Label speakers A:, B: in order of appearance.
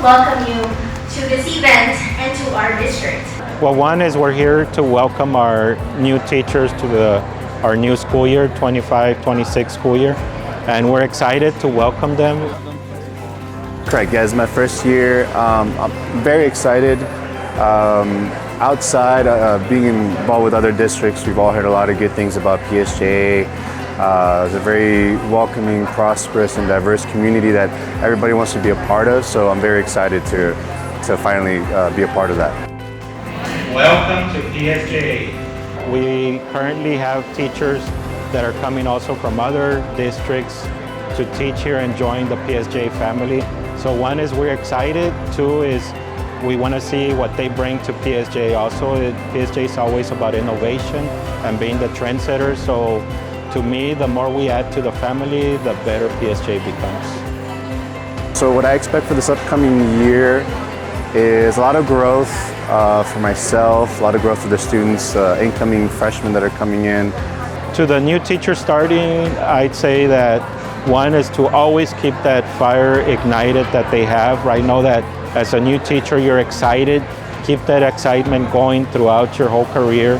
A: welcome you to this event and to our district.
B: Well, one is we're here to welcome our new teachers to our new school year, 25-26 school year, and we're excited to welcome them.
C: Correct, yeah, it's my first year. I'm very excited. Outside, being involved with other districts, we've all heard a lot of good things about PSJA. It's a very welcoming, prosperous, and diverse community that everybody wants to be a part of, so I'm very excited to finally be a part of that.
B: Welcome to PSJA. We currently have teachers that are coming also from other districts to teach here and join the PSJA family. So one is we're excited, two is we want to see what they bring to PSJA also. PSJA is always about innovation and being the trendsetter. So to me, the more we add to the family, the better PSJA becomes.
C: So what I expect for this upcoming year is a lot of growth for myself, a lot of growth for the students, incoming freshmen that are coming in.
B: To the new teacher starting, I'd say that one is to always keep that fire ignited that they have. I know that as a new teacher, you're excited. Keep that excitement going throughout your whole career.